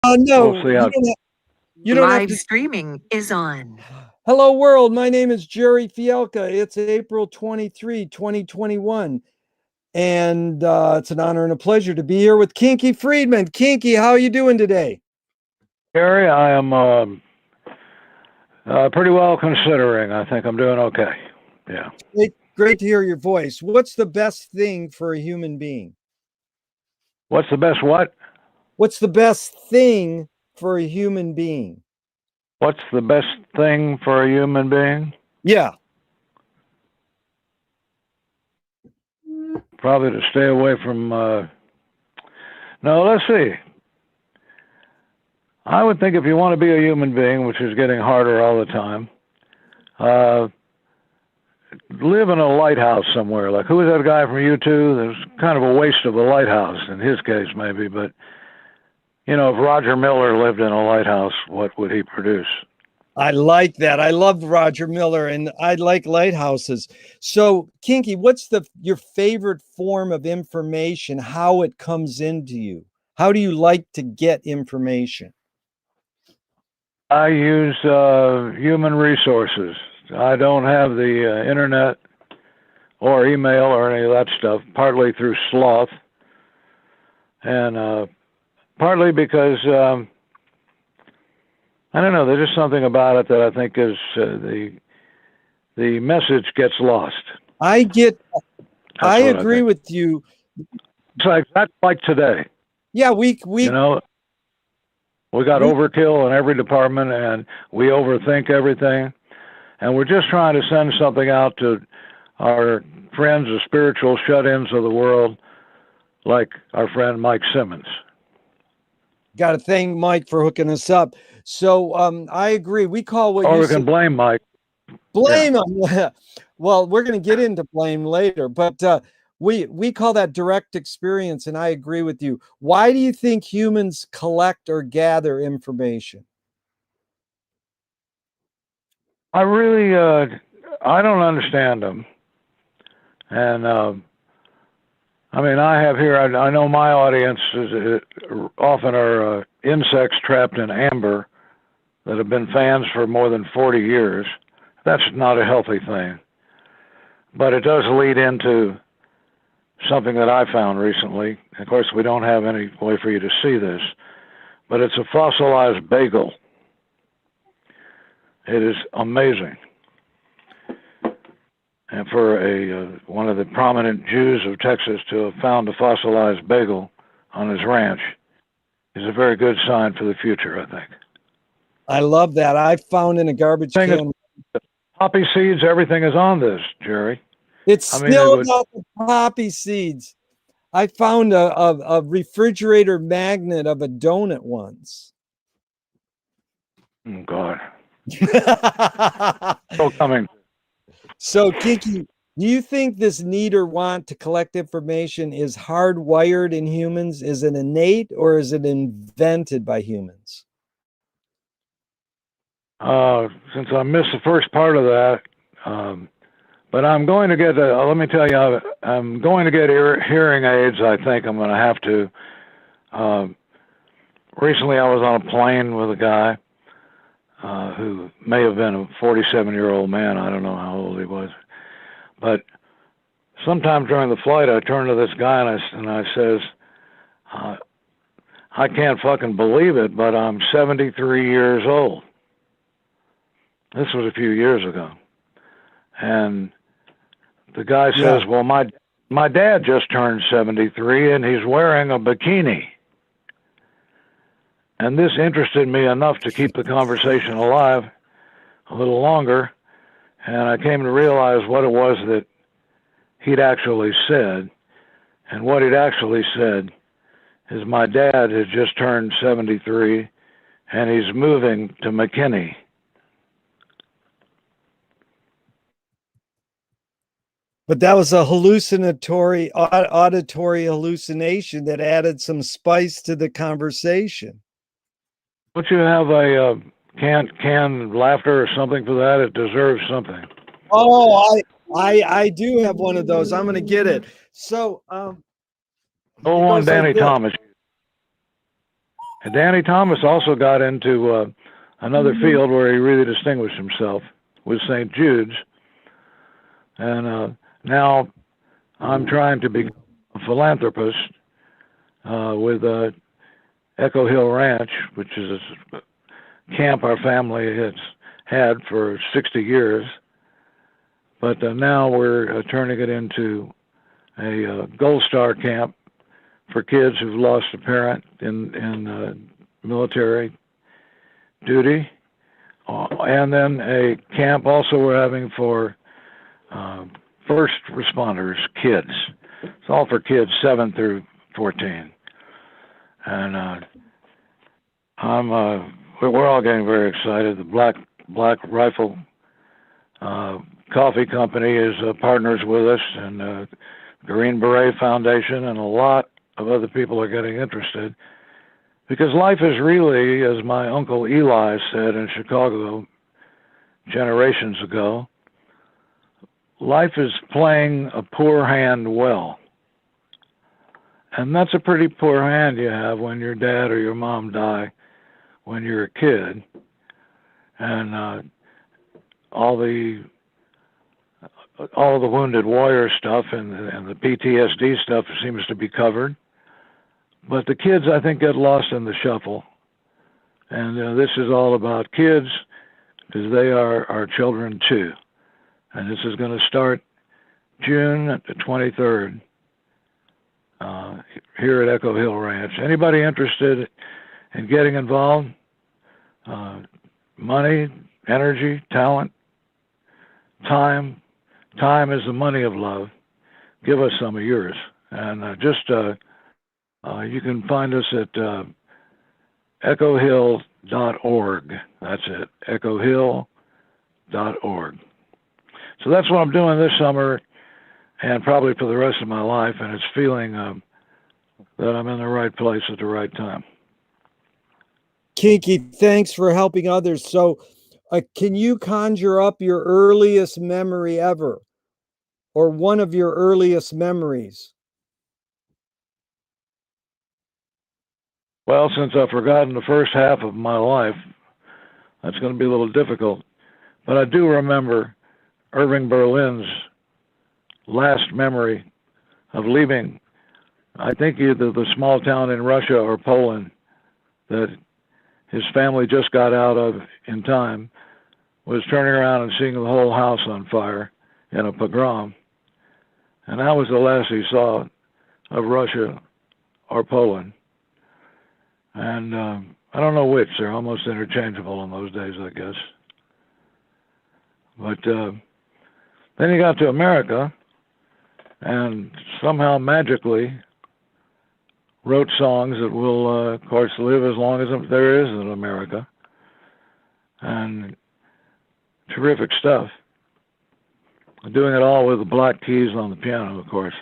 We'll No, see how. you don't have Live to. streaming is on. Hello, world. My name is Gerry Fialka. It's April 23, 2021. And it's an honor and a pleasure to be here with Kinky Friedman. Kinky, how are you doing today? Gary, I am pretty well considering. I think I'm doing okay. Yeah. Great to hear your voice. What's the best thing for a human being? What's the best what? What's the best thing for a human being? What's the best thing for a human being? Yeah. Probably to stay away from. No, let's see. I would think if you want to be a human being, which is getting harder all the time, live in a lighthouse somewhere. Like, who was that guy from U2? There's kind of a waste of a lighthouse in his case, maybe. But, you know, if Roger Miller lived in a lighthouse, what would he produce? I like that. I love Roger Miller, and I like lighthouses. So, Kinky, what's your favorite form of information? How it comes into you? How do you like to get information? I use human resources. I don't have the internet or email or any of that stuff, partly through sloth, and partly because I don't know. There's just something about it that I think is the message gets lost. I agree with you. It's like that's like today. Yeah, we you know we got overkill in every department, and we overthink everything, and we're just trying to send something out to our friends, the spiritual shut-ins of the world, like our friend Mike Simmons. Got to thank Mike for hooking us up. So I agree. We call what or you we can blame Mike. Blame him. Well, we're going to get into blame later, but we call that direct experience, and I agree with you. Why do you think humans collect or gather information? I really I don't understand them, and I mean, I have here. I know my audience is often are insects trapped in amber that have been fans for more than 40 years. That's not a healthy thing, but it does lead into something that I found recently. Of course, we don't have any way for you to see this, but it's a fossilized bagel. It is amazing. And for one of the prominent Jews of Texas to have found a fossilized bagel on his ranch is a very good sign for the future, I think. I love that. I found in a garbage can. Poppy seeds, everything is on this, Gerry. It's still not the poppy seeds. I found a refrigerator magnet of a donut once. Oh, God. Still coming. So, Kinky, do you think this need or want to collect information is hardwired in humans? Is it innate, or is it invented by humans? Since I missed the first part of that, but I'm going to get, let me tell you, I'm going to get hearing aids. I think I'm going to have to. Recently, I was on a plane with a guy who may have been a 47-year-old man. I don't know how old he was. But sometime during the flight, I turned to this guy and I says, I can't fucking believe it, but I'm 73 years old. This was a few years ago. And the guy says, well, my dad just turned 73 and he's wearing a bikini. And this interested me enough to keep the conversation alive a little longer. And I came to realize what it was that he'd actually said. And what he'd actually said is my dad has just turned 73 and he's moving to McKinney. But that was a hallucinatory, auditory hallucination that added some spice to the conversation. Don't you have a canned laughter or something for that? It deserves something. Oh, I do have one of those. I'm going to get it. So, go on, Danny Thomas. And Danny Thomas also got into another field where he really distinguished himself with St. Jude's. And now I'm trying to be a philanthropist with Echo Hill Ranch, which is a camp our family has had for 60 years. But now we're turning it into a Gold Star camp for kids who've lost a parent in military duty. And then a camp also we're having for first responders, kids. It's all for kids 7 through 14. And we're all getting very excited. The Black Rifle Coffee Company is partners with us, and Green Beret Foundation, and a lot of other people are getting interested. Because life is really, as my Uncle Eli said in Chicago generations ago, life is playing a poor hand well. And that's a pretty poor hand you have when your dad or your mom die when you're a kid. And all the Wounded Warrior stuff and the PTSD stuff seems to be covered. But the kids, I think, get lost in the shuffle. And this is all about kids, because they are our children too. And this is going to start June the 23rd here at Echo Hill Ranch. Anybody interested in getting involved? Money, energy, talent, time. Time is the money of love. Give us some of yours. And you can find us at echohill.org. That's it, echohill.org. So that's what I'm doing this summer and probably for the rest of my life, and it's feeling that I'm in the right place at the right time. Kinky, thanks for helping others. So can you conjure up your earliest memory ever, or one of your earliest memories? Well, since I've forgotten the first half of my life, that's going to be a little difficult. But I do remember Irving Berlin's last memory of leaving, I think either the small town in Russia or Poland that his family just got out of in time, was turning around and seeing the whole house on fire in a pogrom. And that was the last he saw of Russia or Poland. And I don't know which. They're almost interchangeable in those days, I guess. But then he got to America and somehow magically wrote songs that will, of course, live as long as there is in America. And terrific stuff. Doing it all with the black keys on the piano, of course.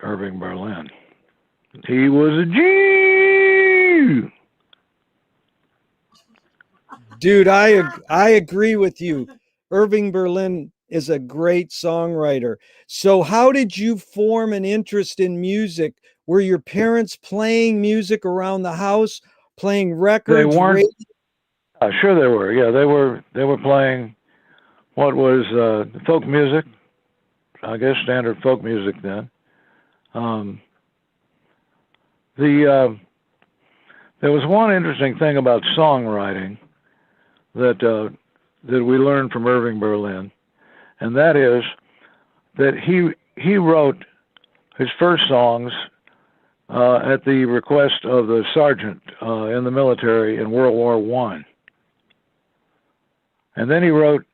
Irving Berlin. He was a Jew. Dude, I agree with you. Irving Berlin is a great songwriter. So how did you form an interest in music? Were your parents playing music around the house, playing records? They weren't. Sure they were. Yeah, they were playing what was folk music, I guess standard folk music then. There was one interesting thing about songwriting that we learned from Irving Berlin, and that is that he wrote his first songs at the request of the sergeant in the military in World War I. And then he wrote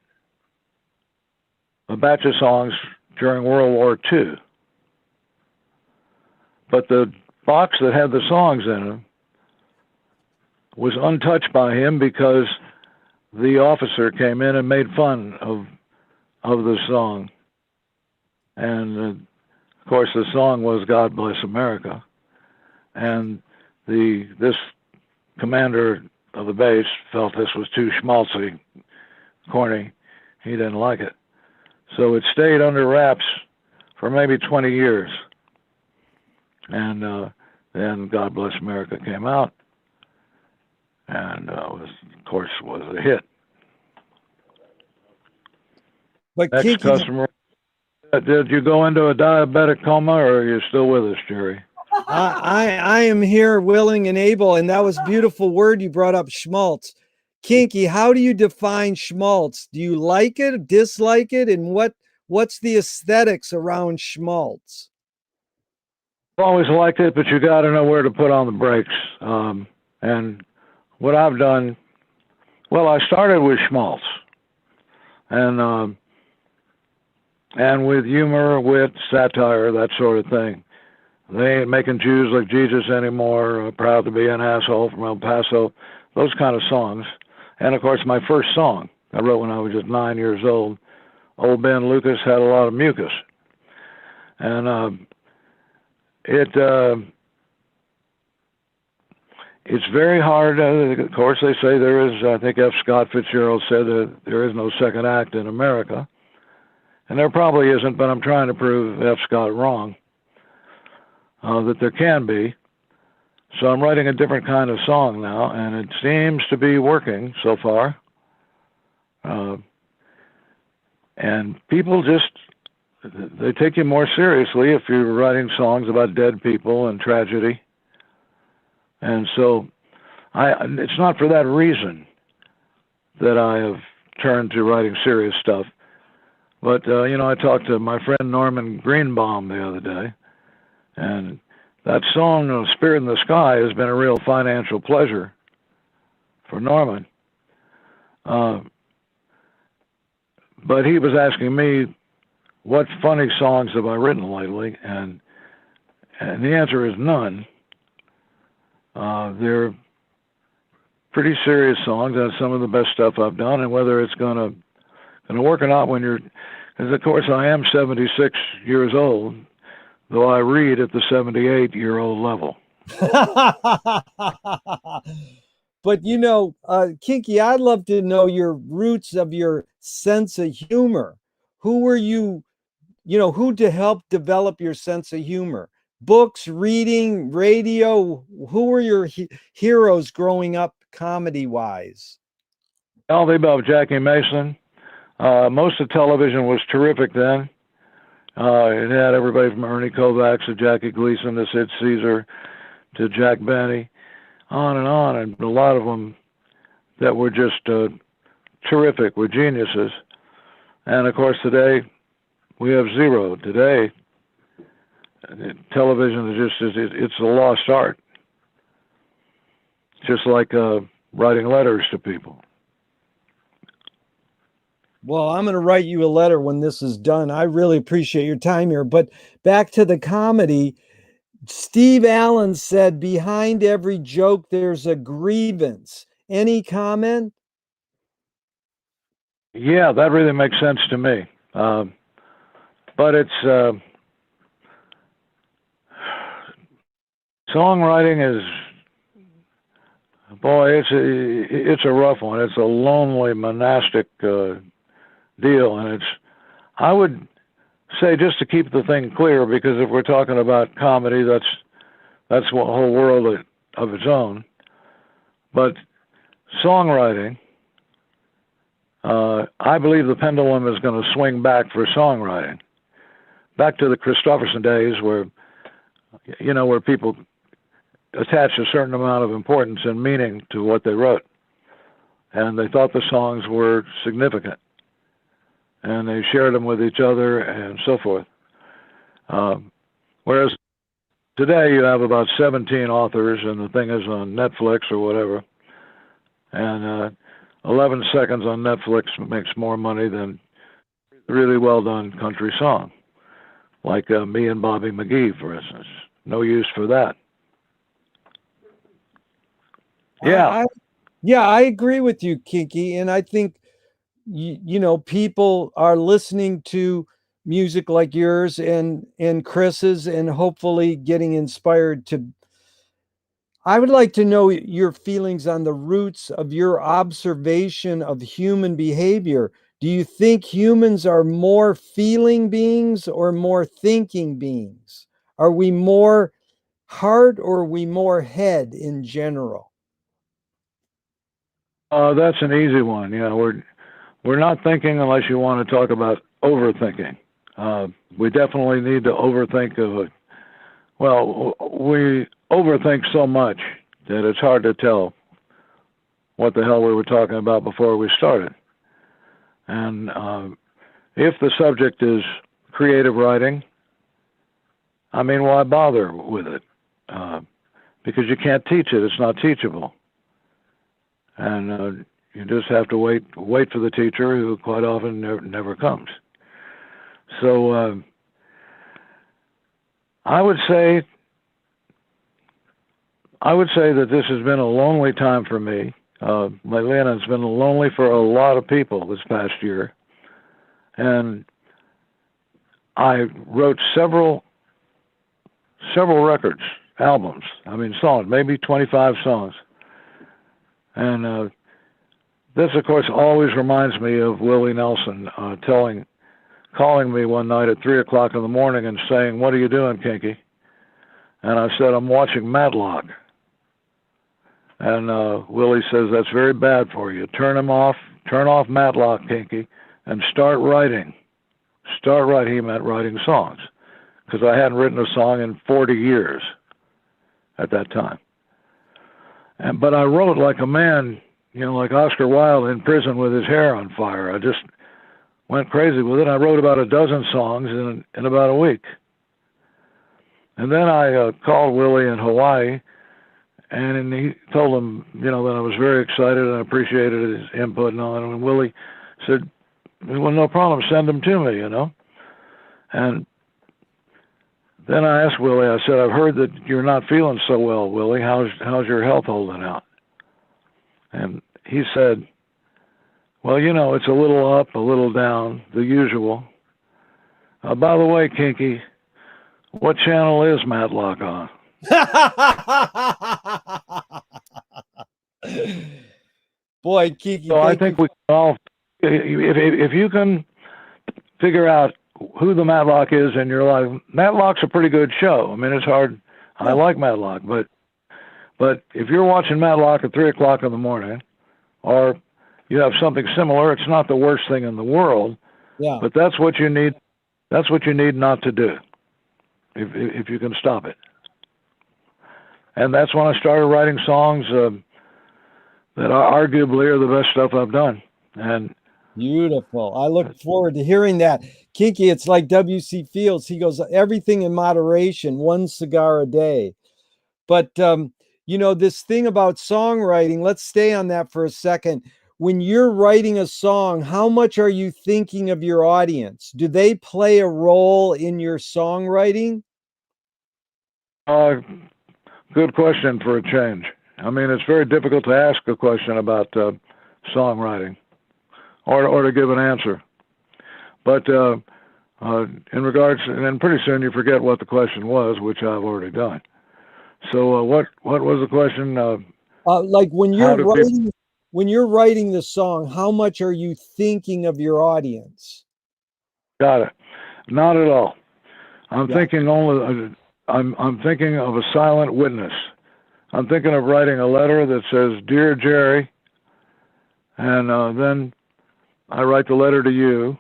a batch of songs during World War II. But the box that had the songs in them was untouched by him because the officer came in and made fun of the song. And of course the song was God Bless America. And this commander of the base felt this was too schmaltzy, corny. He didn't like it. So it stayed under wraps for maybe 20 years. And then God Bless America came out, and of course, was a hit. But Next Kinky, customer. Did you go into a diabetic coma, or are you still with us, Gerry? I am here willing and able, and that was a beautiful word you brought up, schmaltz. Kinky, how do you define schmaltz? Do you like it, dislike it, and what's the aesthetics around schmaltz? I've always liked it, but you got to know where to put on the brakes. And what I've done, well, I started with schmaltz, and with humor, wit, satire, that sort of thing. They ain't making Jews like Jesus anymore. Proud to be an asshole from El Paso. Those kind of songs. And of course, my first song I wrote when I was just 9 years old. Old Ben Lucas had a lot of mucus, and it's very hard. Of course, they say there is. I think F. Scott Fitzgerald said that there is no second act in America, and there probably isn't. But I'm trying to prove F. Scott wrong. That there can be. So I'm writing a different kind of song now, and it seems to be working so far. And people they take you more seriously if you're writing songs about dead people and tragedy. And so it's not for that reason that I have turned to writing serious stuff. But, I talked to my friend Norman Greenbaum the other day, and that song, Spirit in the Sky, has been a real financial pleasure for Norman. But he was asking me, what funny songs have I written lately? And the answer is none. They're pretty serious songs. That's some of the best stuff I've done. And whether it's gonna work or not, because of course I am 76 years old, though I read at the 78-year-old level. But Kinky, I'd love to know your roots of your sense of humor. Who were you, who to help develop your sense of humor? Books, reading, radio. Who were your heroes growing up comedy-wise? All the above. Jackie Mason. Most of television was terrific then. It had everybody from Ernie Kovacs to Jackie Gleason to Sid Caesar to Jack Benny, on, and a lot of them that were just terrific, were geniuses. And of course today we have zero. Today television is it's a lost art. Just like writing letters to people. Well, I'm going to write you a letter when this is done. I really appreciate your time here. But back to the comedy, Steve Allen said, behind every joke, there's a grievance. Any comment? Yeah, that really makes sense to me. But it's songwriting is, boy, it's a rough one. It's a lonely monastic deal, and I would say, just to keep the thing clear, because if we're talking about comedy, that's a whole world of its own. But songwriting, I believe the pendulum is going to swing back for songwriting, back to the Christopherson days, where people attach a certain amount of importance and meaning to what they wrote, and they thought the songs were significant, and they shared them with each other and so forth. Whereas today you have about 17 authors, and the thing is on Netflix or whatever, and 11 seconds on Netflix makes more money than a really well done country song, like Me and Bobby McGee, for instance. No use for that. Yeah. I agree with you, Kinky, and I think people are listening to music like yours and Chris's, and hopefully getting inspired to. I would like to know your feelings on the roots of your observation of human behavior. Do you think humans are more feeling beings or more thinking beings? Are we more heart or are we more head in general? That's an easy one. Yeah, we're not thinking unless you want to talk about overthinking. We definitely need to overthink of it. Well, we overthink so much that it's hard to tell what the hell we were talking about before we started. And if the subject is creative writing, I mean, why bother with it? Because you can't teach it. It's not teachable. And you just have to wait for the teacher, who quite often never comes. So I would say that this has been a lonely time for me lately, and it's been lonely for a lot of people this past year. And I wrote several records, albums. I mean, songs, maybe 25 songs. And this, of course, always reminds me of Willie Nelson calling me one night at 3 o'clock in the morning and saying, "What are you doing, Kinky?" And I said, "I'm watching Matlock." And Willie says, "That's very bad for you. Turn off Matlock, Kinky, and start writing. Start writing." He meant writing songs, because I hadn't written a song in 40 years at that time. But I wrote like a man, like Oscar Wilde in prison with his hair on fire. I just went crazy with it. I wrote about a dozen songs in about a week. And then I called Willie in Hawaii, and he told him, that I was very excited and I appreciated his input and all that. And Willie said, "Well, no problem, send them to me, And then I asked Willie, I said, "I've heard that you're not feeling so well, Willie. How's your health holding out?" And he said, "Well, it's a little up, a little down, the usual. By the way, Kinky, what channel is Matlock on?" Boy, Kiki. So I think we can all, if you can figure out who the Matlock is in your life, Matlock's a pretty good show. I mean, it's hard. I like Matlock, but if you're watching Matlock at 3 o'clock in the morning, or you have something similar, it's not the worst thing in the world. Yeah. But that's what you need. That's what you need not to do, if you can stop it. And that's when I started writing songs that arguably are the best stuff I've done. And beautiful. I look forward to hearing that. Kinky, it's like W.C. Fields. He goes, everything in moderation, one cigar a day. But, this thing about songwriting, let's stay on that for a second. When you're writing a song, how much are you thinking of your audience? Do they play a role in your songwriting? Good question for a change. I mean, it's very difficult to ask a question about songwriting or to give an answer. But in regards, and pretty soon you forget what the question was, which I've already done. So what was the question? Like when you're writing the song, how much are you thinking of your audience? Got it. Not at all. I'm thinking only. I'm thinking of a silent witness. I'm thinking of writing a letter that says, "Dear Gerry," and then I write the letter to you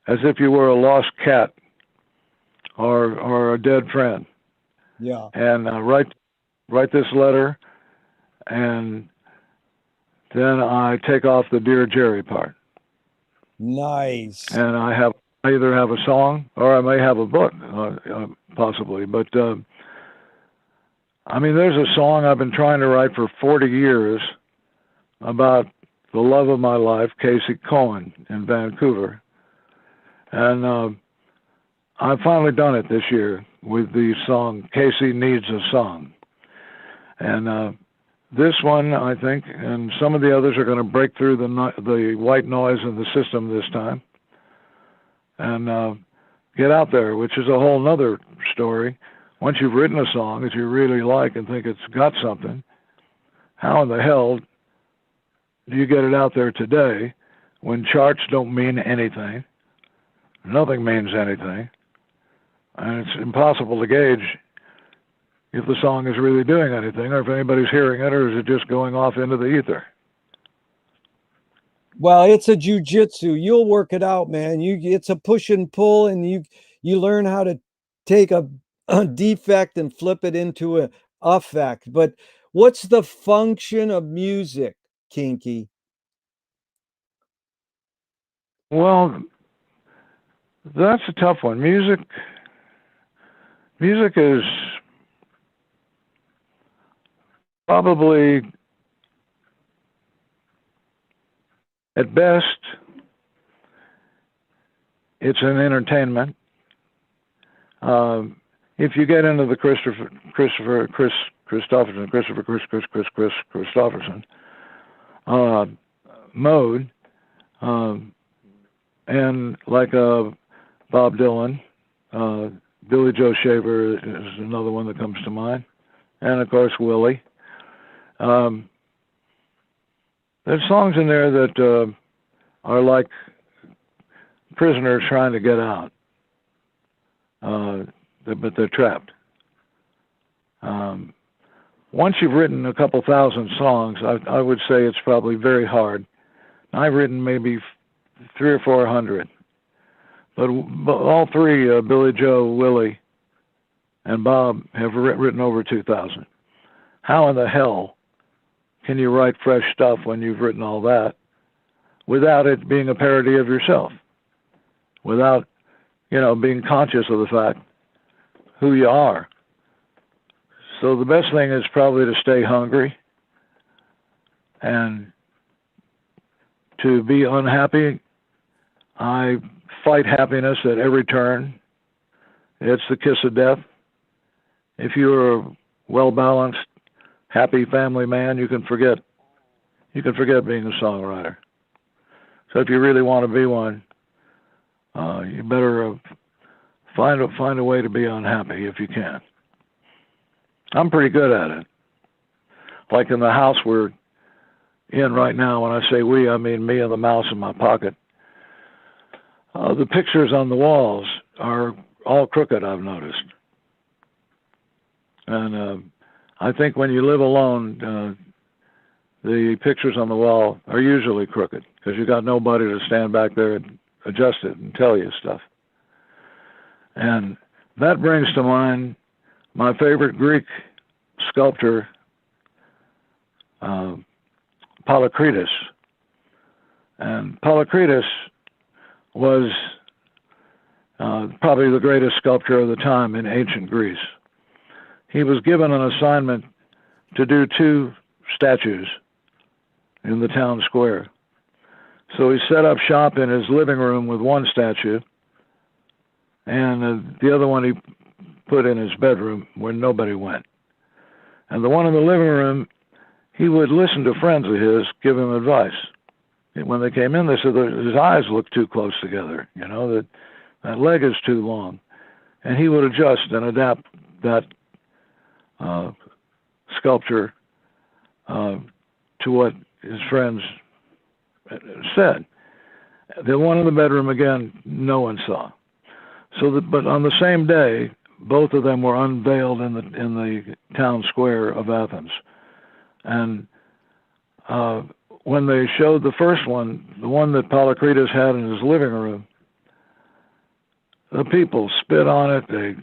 as if you were a lost cat or a dead friend. Yeah. And write this letter, and then I take off the "Dear Gerry" part. Nice. And I either have a song or I may have a book, possibly. But I mean, there's a song I've been trying to write for 40 years about the love of my life, Casey Cohen in Vancouver. And I've finally done it this year with the song "Casey Needs a Song." And this one, I think, and some of the others are going to break through the white noise in the system this time and get out there, which is a whole nother story. Once you've written a song that you really like and think it's got something, how in the hell do you get it out there today when charts don't mean anything? Nothing means anything. And it's impossible to gauge, if the song is really doing anything, or if anybody's hearing it, or is it just going off into the ether? Well, it's a jujitsu. You'll work it out, man. It's a push and pull, and you learn how to take a defect and flip it into a affect. But what's the function of music, Kinky? Well, that's a tough one. Music is probably, at best, it's an entertainment. If you get into the Christopherson mode, and like Bob Dylan, Billy Joe Shaver is another one that comes to mind, and of course Willie. There's songs in there that are like prisoners trying to get out, but they're trapped. Once you've written a couple thousand songs, I would say it's probably very hard. I've written maybe 300 or 400, but all three, Billy Joe, Willie, and Bob, have written over 2,000. How in the hell can you write fresh stuff when you've written all that without it being a parody of yourself? Without, being conscious of the fact who you are. So the best thing is probably to stay hungry and to be unhappy. I fight happiness at every turn. It's the kiss of death. If you're a well-balanced, happy family man, you can forget being a songwriter. So if you really want to be one, you better find a way to be unhappy if you can. I'm pretty good at it. Like in the house we're in right now, when I say we, I mean me and the mouse in my pocket. The pictures on the walls are all crooked, I've noticed. And I think when you live alone, the pictures on the wall are usually crooked because you got nobody to stand back there and adjust it and tell you stuff. And that brings to mind my favorite Greek sculptor, Polycritus. And Polycritus was probably the greatest sculptor of the time in ancient Greece. He was given an assignment to do 2 statues in the town square. So he set up shop in his living room with one statue, and the other one he put in his bedroom where nobody went. And the one in the living room, he would listen to friends of his give him advice. And when they came in, they said his eyes look too close together, that leg is too long. And he would adjust and adapt that sculpture to what his friends said. The one in the bedroom, again, no one saw. But on the same day, both of them were unveiled in the town square of Athens. And when they showed the first one, the one that Polycritus had in his living room, the people spit on it. They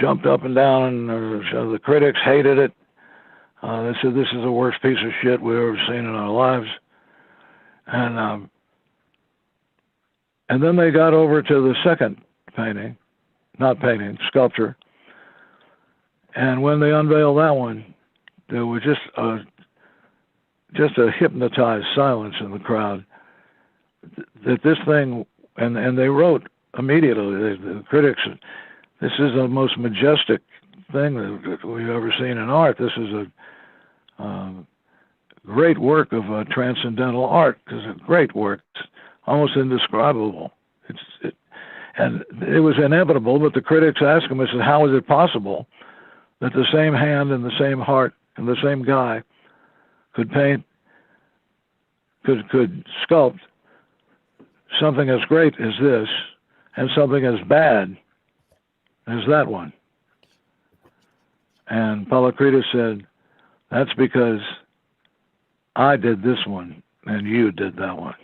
jumped up and down, and the critics hated it. They said, this is the worst piece of shit we've ever seen in our lives. And then they got over to the second sculpture. And when they unveiled that one, there was just a hypnotized silence in the crowd. That this thing, and they wrote immediately, the critics, this is the most majestic thing that we've ever seen in art. This is a great work of transcendental art. It's a great work. It's almost indescribable. And it was inevitable, but the critics asked him, I said, how is it possible that the same hand and the same heart and the same guy could paint, could sculpt something as great as this and something as bad as that one? And Polycritus said, that's because I did this one and you did that one.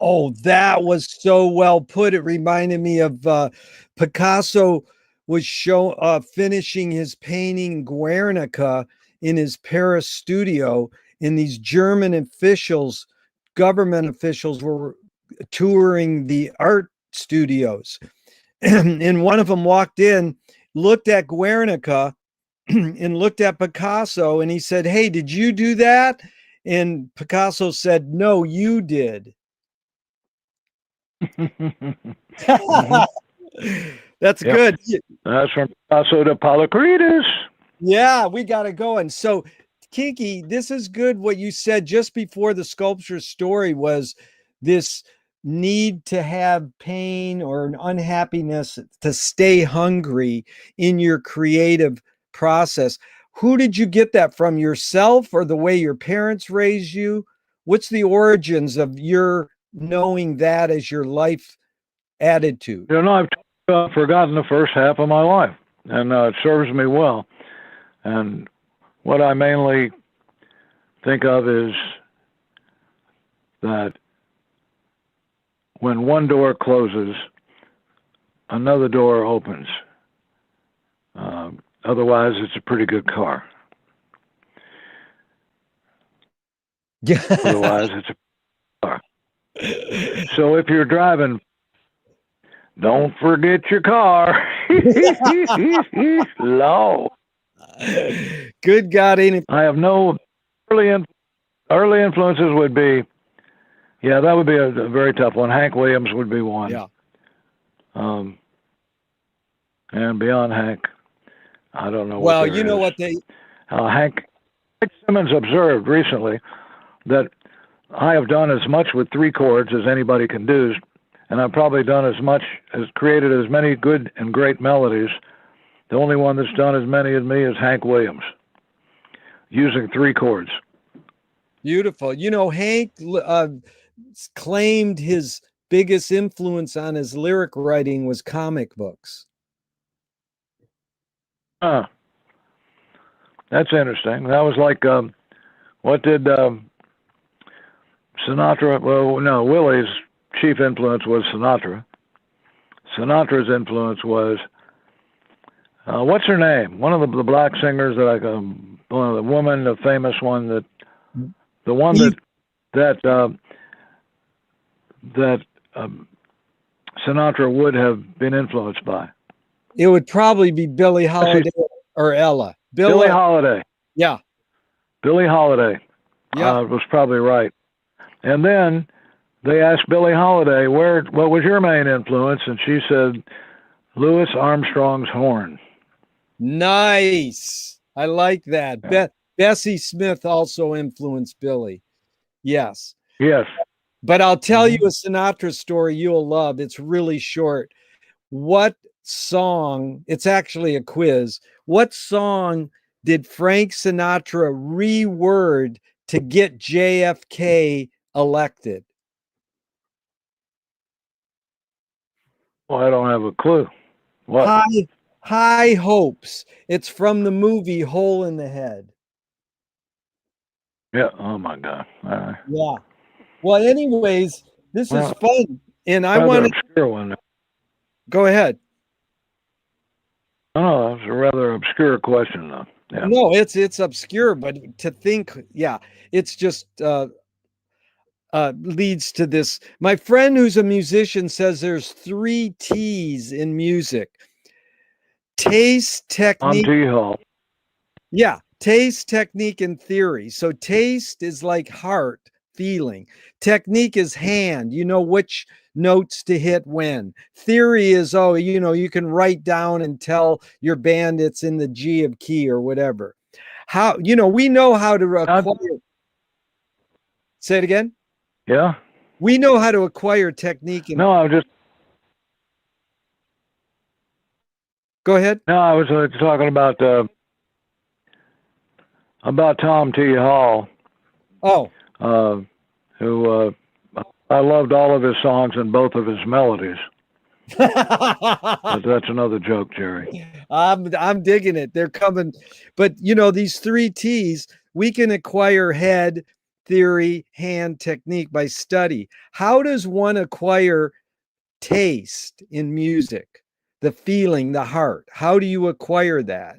Oh, that was so well put. It reminded me of Picasso was finishing his painting Guernica in his Paris studio, and these German officials, government officials, were touring the art studios. And one of them walked in, looked at Guernica and looked at Picasso, and he said, "Hey, did you do that?" And Picasso said, "No, you did." Mhm. That's Yep. good. That's from Picasso to Polycritus. Yeah, we got it going. So, Kinky, this is good. What you said just before the sculpture story was this need to have pain or an unhappiness to stay hungry in your creative process. Who did you get that from, yourself or the way your parents raised you? What's the origins of your knowing that as your life attitude? You know, I've forgotten the first half of my life, and it serves me well. And what I mainly think of is that when one door closes, another door opens. Otherwise, it's a pretty good car. Otherwise, it's a car. So if you're driving, don't forget your car. Low. Good God, ain't it? I have no early influences would be, yeah, that would be a very tough one. Hank Williams would be one. Yeah. And beyond Hank, I don't know. Well, what you know is. what they. Hank Simmons observed recently that I have done as much with 3 chords as anybody can do, and I've probably done as much, as created as many good and great melodies. The only one that's done as many as me is Hank Williams, using 3 chords. Beautiful. You know, Hank claimed his biggest influence on his lyric writing was comic books. That's interesting. That was like, what did Sinatra? Well, no, Willie's chief influence was Sinatra. Sinatra's influence was, what's her name? One of the black singers that one of the woman, the famous one that, the one that Sinatra would have been influenced by. It would probably be Billie Holiday or Ella. Billie Holiday. Yeah. Billie Holiday. Yeah. Was probably right. And then they asked Billie Holiday, what was your main influence? And she said, Louis Armstrong's horn. Nice. I like that. Yeah. Bessie Smith also influenced Billie. Yes. Yes. But I'll tell you a Sinatra story you'll love. It's really short. What song, it's actually a quiz. What song did Frank Sinatra reword to get JFK elected? Well, I don't have a clue. What? High Hopes. It's from the movie Hole in the Head. Yeah. Oh my God. Yeah. Well, anyways, this is fun. And I want to obscure one. Go ahead. No, it's a rather obscure question, though. Yeah. No, it's obscure, but to think, yeah, it's just leads to this. My friend who's a musician says there's 3 T's in music: taste, technique. Yeah, taste, technique, and theory. So taste is like heart, feeling. Technique is hand. You know which notes to hit when. Theory is, you can write down and tell your band it's in the G of key or whatever. How, we know how to acquire. Say it again. Yeah. We know how to acquire technique. No, I'm just. Go ahead. No, I was talking about Tom T. Hall. Oh. Who I loved all of his songs and both of his melodies. But that's another joke, Gerry. I'm digging it. They're coming. But you know, these 3 T's, we can acquire head, theory, hand, technique by study. How does one acquire taste in music? The feeling, the heart. How do you acquire that?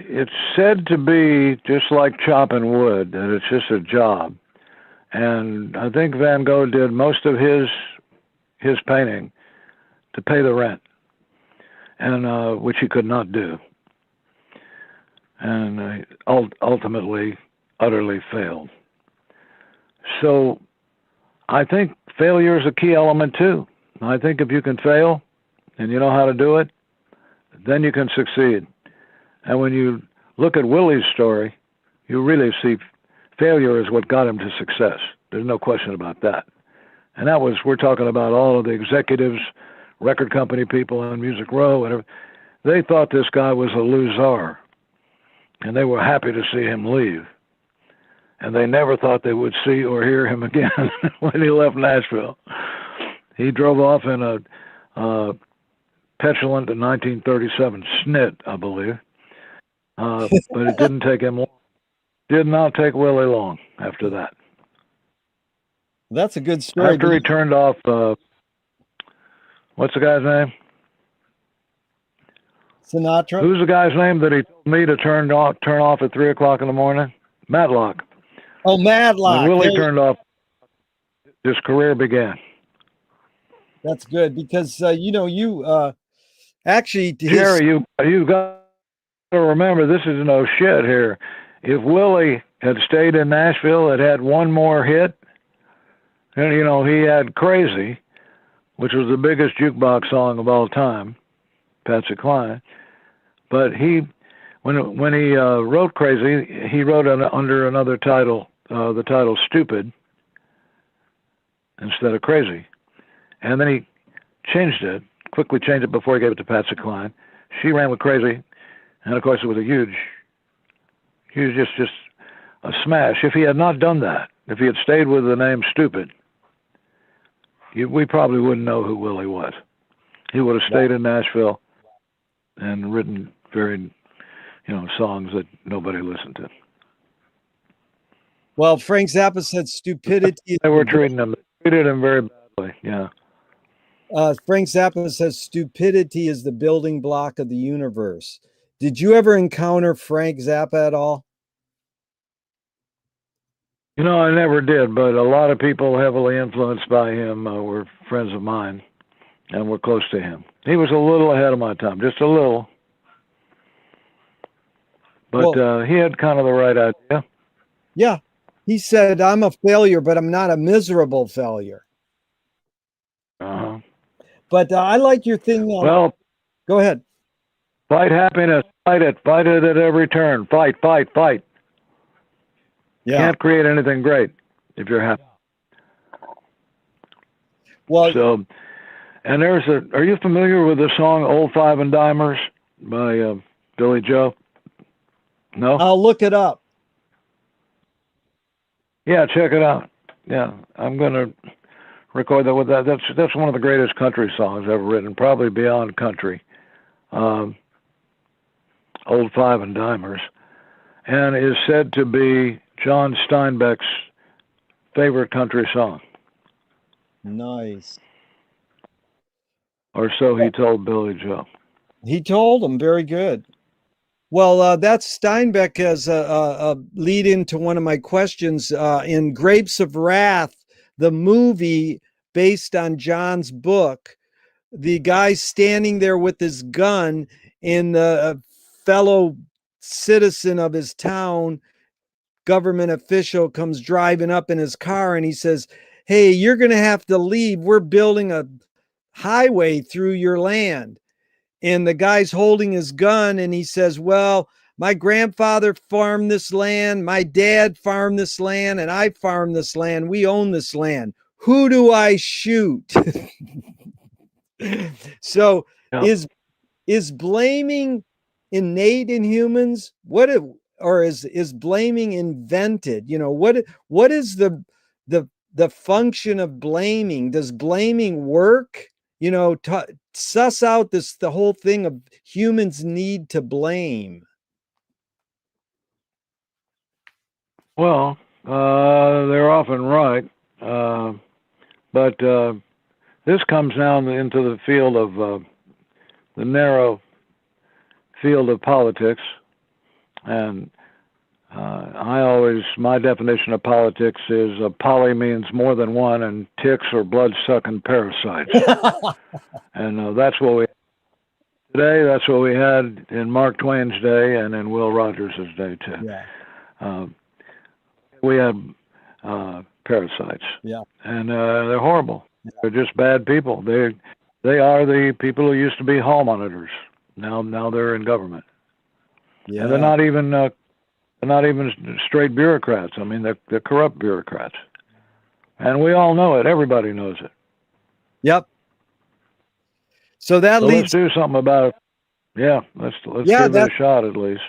It's said to be just like chopping wood, that it's just a job. And I think Van Gogh did most of his painting to pay the rent, and which he could not do, and ultimately utterly failed. So I think failure is a key element too. I think if you can fail and you know how to do it, then you can succeed. And when you look at Willie's story, you really see failure is what got him to success. There's no question about that. And that was, we're talking about all of the executives, record company people on Music Row, whatever. They thought this guy was a loser, and they were happy to see him leave. And they never thought they would see or hear him again when he left Nashville. He drove off in a petulant 1937 Snit, I believe. But it didn't take him long. Did not take Willie long after that. That's a good story. After he turned off, what's the guy's name? Sinatra. Who's the guy's name that he told me to turn off at 3 o'clock in the morning? Matlock. Oh, Matlock. When Willie turned off, his career began. That's good because you actually, Gerry, you got to remember this is no shit here. If Willie had stayed in Nashville, it had one more hit. And he had "Crazy," which was the biggest jukebox song of all time, Patsy Cline. But when he wrote "Crazy," he wrote under another title, the title "Stupid," instead of "Crazy," and then he quickly changed it before he gave it to Patsy Cline. She ran with "Crazy," and of course it was a huge, just a smash. If he had not done that, if he had stayed with the name "Stupid," we probably wouldn't know who Willie was. He would have stayed in Nashville and written very, songs that nobody listened to. Well, Frank Zappa said stupidity. They were treated him very badly. Yeah. Frank Zappa says stupidity is the building block of the universe. Did you ever encounter Frank Zappa at all? I never did, but a lot of people heavily influenced by him were friends of mine and were close to him. He was a little ahead of my time, just a little. But he had kind of the right idea. Yeah. He said, "I'm a failure, but I'm not a miserable failure." Uh-huh. But I like your thing. Well, go ahead. Fight happiness. Fight it at every turn. Fight. Yeah. Can't create anything great if you're happy. Well, so, and are you familiar with the song "Old Five and Dimers" by Billy Joe? No? I'll look it up. Yeah, check it out. Yeah, I'm going to record that with that. That's one of the greatest country songs ever written, probably beyond country. "Old Five and Dimers," and is said to be John Steinbeck's favorite country song. Nice. Or so he told Billy Joe. He told him. Very good. Well, that's Steinbeck as a lead into one of my questions. In Grapes of Wrath, the movie based on John's book, the guy standing there with his gun, and a fellow citizen of his town, government official, comes driving up in his car, and he says, "Hey, you're going to have to leave. We're building a highway through your land." And the guy's holding his gun, and he says, "Well, my grandfather farmed this land, my dad farmed this land, and I farmed this land. We own this land. Who do I shoot?" So is blaming innate in humans? or is blaming invented? What is the function of blaming? Does blaming work? Suss out the whole thing of humans need to blame. Well, they're often right, but this comes now into the field of the narrow field of politics, and my definition of politics is poly means more than one, and ticks are blood-sucking parasites. And that's what we today. That's what we had in Mark Twain's day and in Will Rogers' day too. Yeah. We had parasites. Yeah. And they're horrible. Yeah. They're just bad people. They are the people who used to be hall monitors. Now they're in government. Yeah. And they're not even straight bureaucrats. I mean, they're corrupt bureaucrats. And we all know it. Everybody knows it. Yep. So leads. Let's do something about it. Yeah, let's give it a shot at least.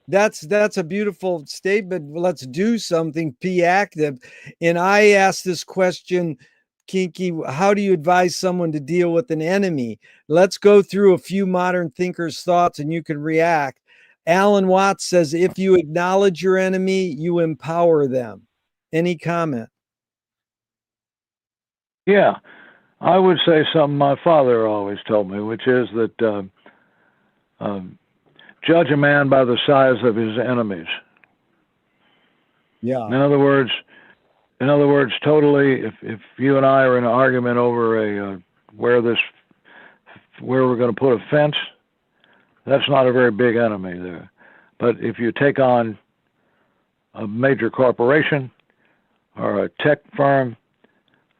That's a beautiful statement. Let's do something, be active. And I asked this question, Kinky, how do you advise someone to deal with an enemy? Let's go through a few modern thinkers' thoughts and you can react. Alan Watts says, if you acknowledge your enemy, you empower them. Any comment? Yeah, I would say something my father always told me, which is that judge a man by the size of his enemies. Yeah. In other words, totally. If you and I are in an argument over where we're going to put a fence, that's not a very big enemy there. But if you take on a major corporation or a tech firm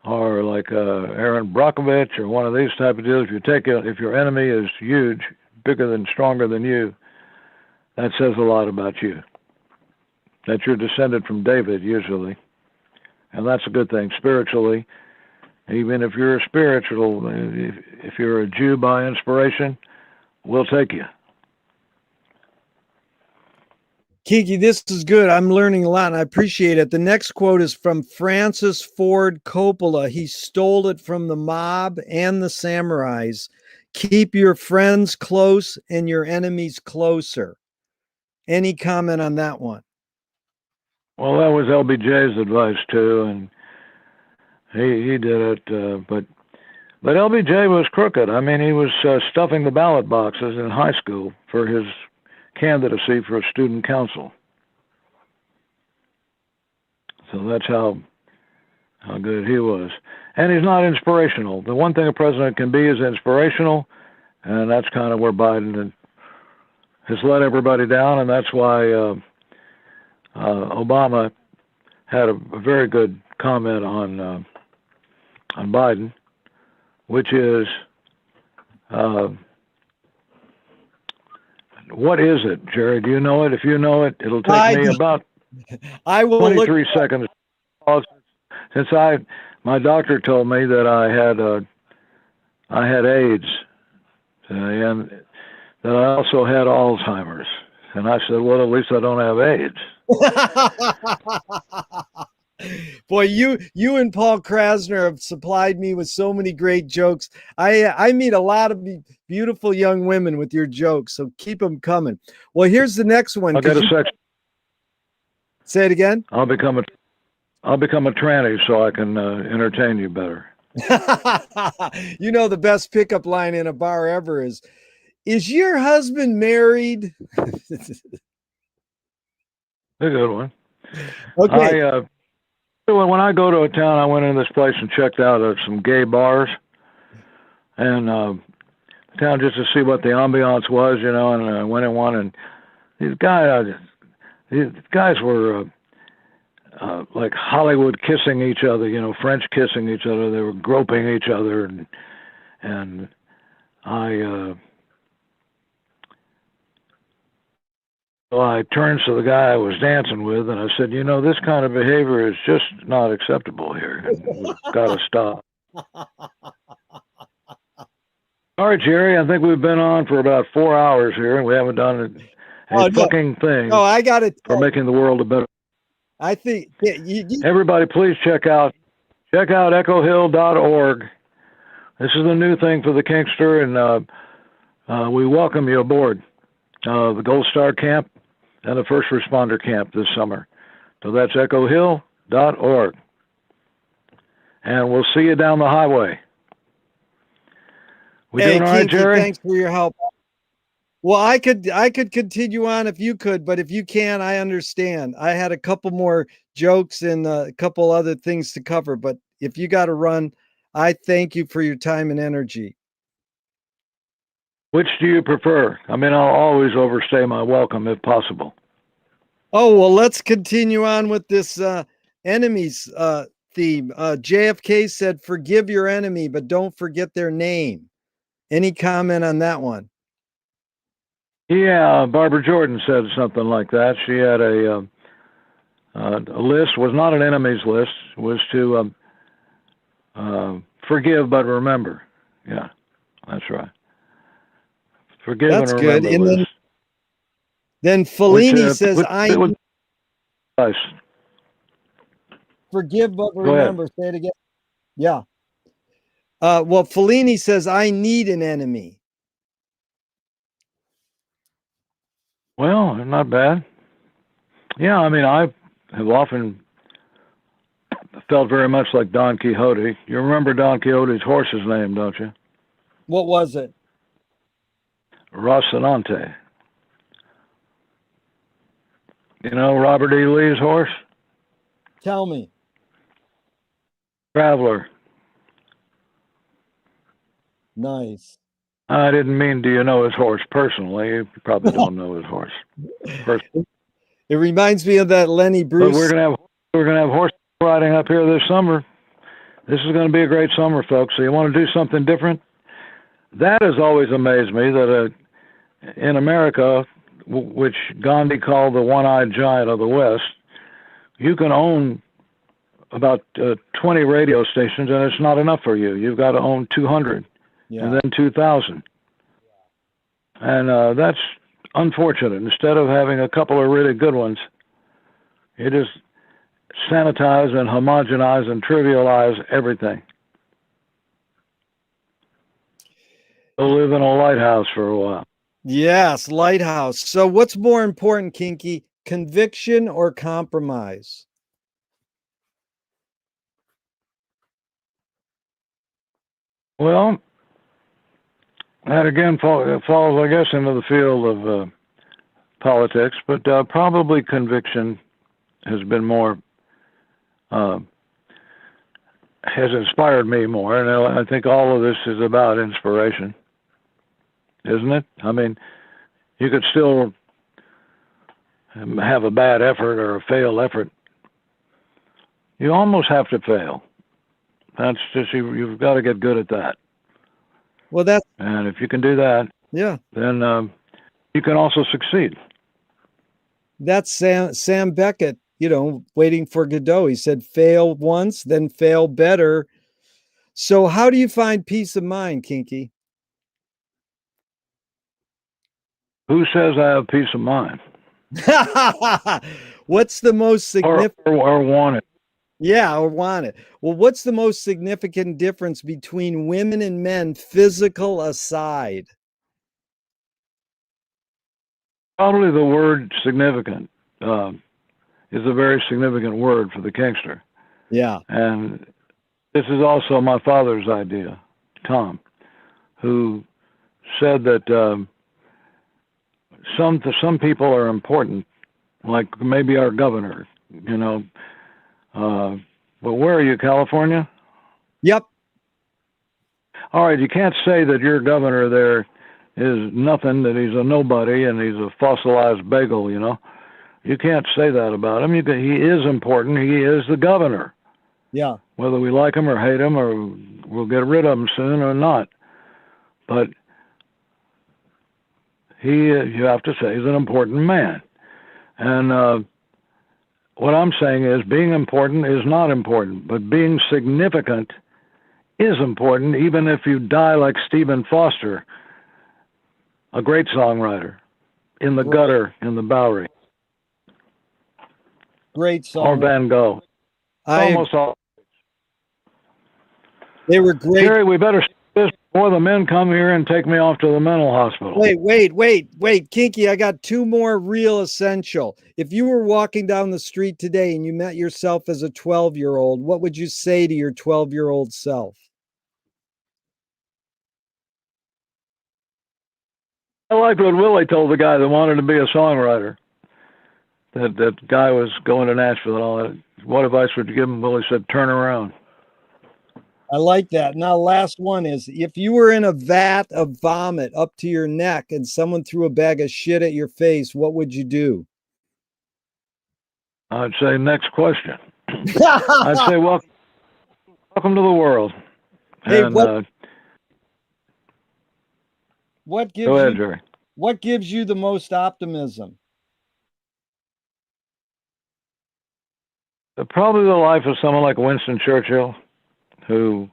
or like Aaron Brockovich or one of these type of deals, if your enemy is huge, bigger than, stronger than you, that says a lot about you. That you're descended from David, usually. And that's a good thing. Spiritually, even if you're a spiritual, if you're a Jew by inspiration, we'll take you. Kinky, this is good. I'm learning a lot and I appreciate it. The next quote is from Francis Ford Coppola. He stole it from the mob and the samurais. Keep your friends close and your enemies closer. Any comment on that one? Well, that was LBJ's advice too, and he did it. But LBJ was crooked. I mean, he was stuffing the ballot boxes in high school for his candidacy for a student council. So that's how good he was. And he's not inspirational. The one thing a president can be is inspirational, and that's kind of where Biden has let everybody down, and that's why Obama had a very good comment on Biden, which is, what is it, Gerry? Do you know it? If you know it, it'll take me about 23 seconds. Since my doctor told me that I had AIDS, and that I also had Alzheimer's, and I said, well, at least I don't have AIDS. Boy, you and Paul Krasner have supplied me with so many great jokes. I meet a lot of beautiful young women with your jokes, so keep them coming. Well, here's the next one. I'll get a section. Say it again. I'll become a tranny so I can entertain you better. You know, the best pickup line in a bar ever is your husband married? A good one. Okay. When I go to a town, I went into this place and checked out some gay bars, and the town just to see what the ambiance was, and I went in one, and these guys were like Hollywood kissing each other, French kissing each other. They were groping each other, and I turned to the guy I was dancing with, and I said, this kind of behavior is just not acceptable here. We've got to stop. All right, Gerry, I think we've been on for about 4 hours here, and we haven't done Oh, no, fucking thing no, I got it. for making the world a better. I think Everybody, please check out echohill.org. This is a new thing for the Kinkster, and we welcome you aboard the Gold Star Camp and the First Responder Camp this summer. So that's echohill.org. And we'll see you down the highway. We hey, doing all right, Kinky, Gerry? thanks for your help. Well, I could continue on if you could, but if you can, I understand. I had a couple more jokes and a couple other things to cover, but if you got to run, I thank you for your time and energy. Which do you prefer? I mean, I'll always overstay my welcome if possible. Oh, well, let's continue on with this enemies theme. JFK said, forgive your enemy, but don't forget their name. Any comment on that one? Yeah, Barbara Jordan said something like that. She had a list, was not an enemies list, was to forgive but remember. Yeah, that's right. Forgive That's and good. remember And list. then Fellini Which, says, nice. Forgive but Go ahead. remember. Say it again. Yeah. Well, Fellini says, I need an enemy. Well, not bad. Yeah, I mean, I have often felt very much like Don Quixote. You remember Don Quixote's horse's name, don't you? What was it? Rocinante. You know Robert E. Lee's horse? Tell me. Traveler. Nice. I didn't mean, do you know his horse personally? You probably don't know his horse personally. It reminds me of that Lenny Bruce. But we're gonna have horse riding up here this summer. This is going to be a great summer, folks. So you want to do something different? That has always amazed me that in America, which Gandhi called the one-eyed giant of the West, you can own about 20 radio stations, and it's not enough for you. You've got to own 200, and then 2,000. And that's unfortunate. Instead of having a couple of really good ones, you just sanitize and homogenize and trivialize everything. Go live in a lighthouse for a while. Yes, lighthouse. So what's more important, Kinky, conviction or compromise? Well, that again falls, I guess, into the field of politics, but probably conviction has been more, has inspired me more. And I think all of this is about inspiration, isn't it? I mean, you could still have a bad effort or a failed effort. You almost have to fail. That's just, you've got to get good at that. Well, and if you can do that, yeah, then you can also succeed. That's Sam Beckett, Waiting for Godot. He said, fail once, then fail better. So how do you find peace of mind, Kinky? Who says I have peace of mind? What's the most significant or want it? Yeah, or want it. Well, what's the most significant difference between women and men, physical aside? Probably the word significant is a very significant word for the Kinkster. Yeah. And this is also my father's idea, Tom, who said that some people are important, like maybe our governor, but where are you, California? Yep. All right, you can't say that your governor there is nothing, that he's a nobody and he's a fossilized bagel, You can't say that about him. He is important. He is the governor. Yeah. Whether we like him or hate him or we'll get rid of him soon or not. But you have to say he's an important man. And what I'm saying is being important is not important, but being significant is important, even if you die like Stephen Foster, a great songwriter. in the gutter in the Bowery. Great song. Or Van Gogh. Almost all. They were great. Gerry, we better stop this before the men come here and take me off to the mental hospital. Wait, Kinky, I got two more real essential. If you were walking down the street today and you met yourself as a 12-year-old, what would you say to your 12-year-old self? I liked what Willie told the guy that wanted to be a songwriter. That guy was going to Nashville and all that. What advice would you give him? Willie said, turn around. I like that. Now, last one is, if you were in a vat of vomit up to your neck and someone threw a bag of shit at your face, what would you do? I'd say, next question. I'd say, welcome to the world. Hey, and, what gives go ahead, you, Gerry. What gives you the most optimism? Probably the life of someone like Winston Churchill, who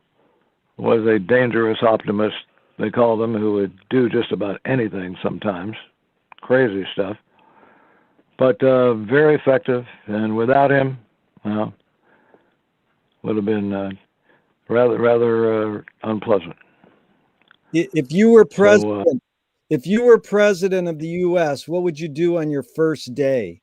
was a dangerous optimist, they called him, who would do just about anything sometimes, crazy stuff, but very effective. And without him, well, would have been rather unpleasant. If you were president, if you were president of the U.S., what would you do on your first day?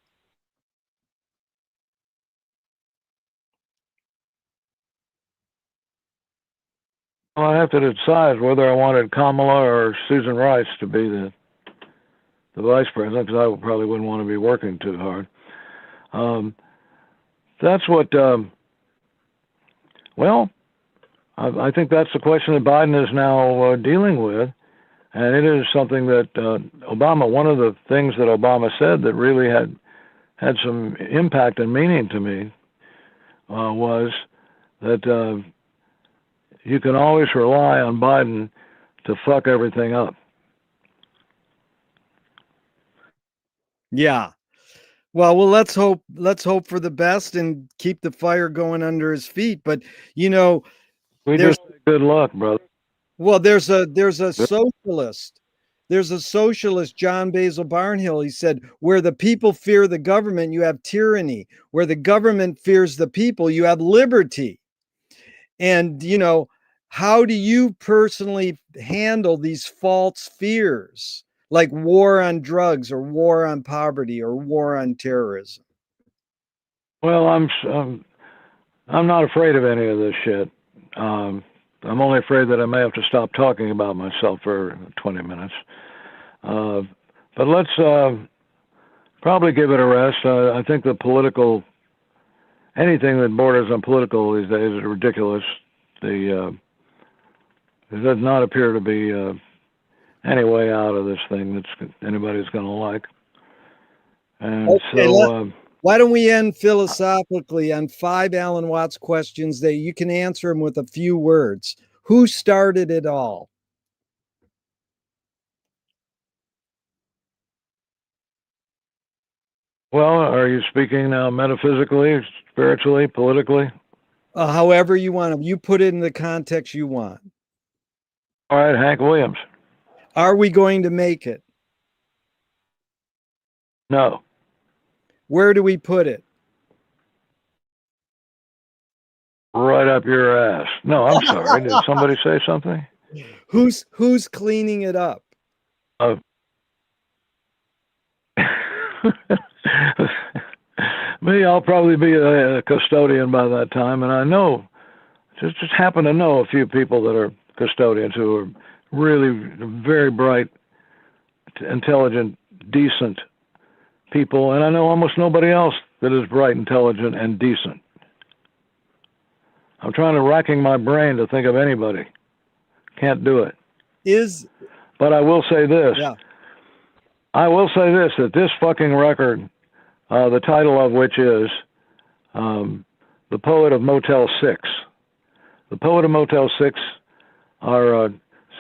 Well, I have to decide whether I wanted Kamala or Susan Rice to be the vice president, because I probably wouldn't want to be working too hard. That's what. Well, I think that's the question that Biden is now dealing with, and it is something that Obama. One of the things that Obama said that really had some impact and meaning to me was that. You can always rely on Biden to fuck everything up. Yeah. Well, let's hope for the best and keep the fire going under his feet. But you know, we just say good luck, brother. Well, there's a socialist. There's a socialist, John Basil Barnhill. He said, where the people fear the government, you have tyranny. Where the government fears the people, you have liberty. And, you know, how do you personally handle these false fears, like war on drugs or war on poverty or war on terrorism? Well, I'm not afraid of any of this shit. I'm only afraid that I may have to stop talking about myself for 20 minutes. But let's probably give it a rest. I think anything that borders on political these days is ridiculous. There does not appear to be any way out of this thing that anybody's going to like. And okay, so, why don't we end philosophically on 5 Alan Watts questions that you can answer them with a few words? Who started it all? Well, are you speaking now metaphysically, spiritually, politically? However you want to. You put it in the context you want. All right, Hank Williams. Are we going to make it? No. Where do we put it? Right up your ass. No, I'm sorry. Did somebody say something? Who's cleaning it up? Me, I'll probably be a custodian by that time, and I know, just happen to know a few people that are custodians who are really very bright, intelligent, decent people, and I know almost nobody else that is bright, intelligent, and decent. I'm racking my brain to think of anybody. Can't do it. But I will say this. Yeah. I will say this, that this fucking record, the title of which is The Poet of Motel 6. The Poet of Motel 6 are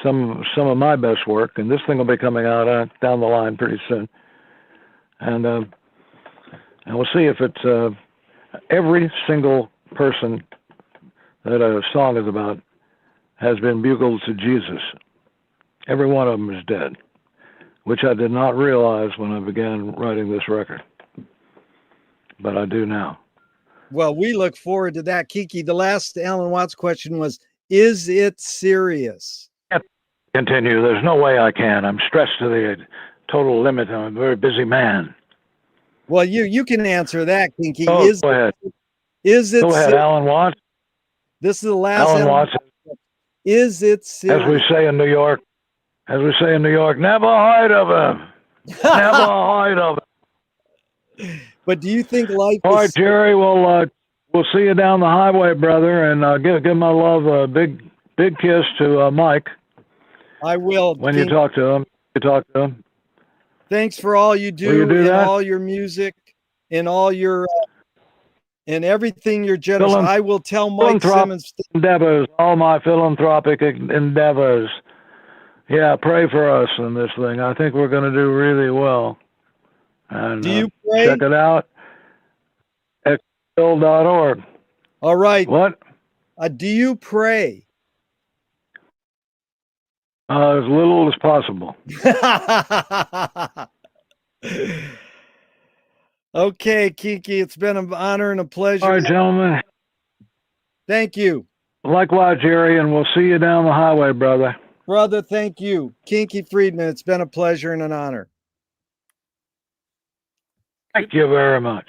some of my best work, and this thing will be coming out down the line pretty soon. And we'll see if it's every single person that a song is about has been bugled to Jesus. Every one of them is dead. which I did not realize when I began writing this record, but I do now. Well, we look forward to that. Kinky, the last Alan Watts question was, is it serious? Continue. There's no way I can. I'm stressed to the total limit. I'm a very busy man. Well, you can answer that, Kinky. Go ahead. Is it Go ahead, Alan Watts. This is the last Alan Watts. Is it serious? As we say in New York, never heard of him. Never heard of him. But do you think life All right, is... Gerry, we'll see you down the highway, brother, and give my love a big kiss to Mike. I will. When you talk to him. Thanks for all you do, and all your music, and all your and everything you're generous. I will tell Mike Simmons endeavors, all my philanthropic endeavors. Yeah, pray for us in this thing. I think we're going to do really well. And do you pray? Check it out at phil.org. All right. What? Do you pray? As little as possible. Okay, Kinky, it's been an honor and a pleasure. All right, gentlemen. Thank you. Likewise, Gerry, and we'll see you down the highway, brother. Brother, thank you. Kinky Friedman, it's been a pleasure and an honor. Thank you very much.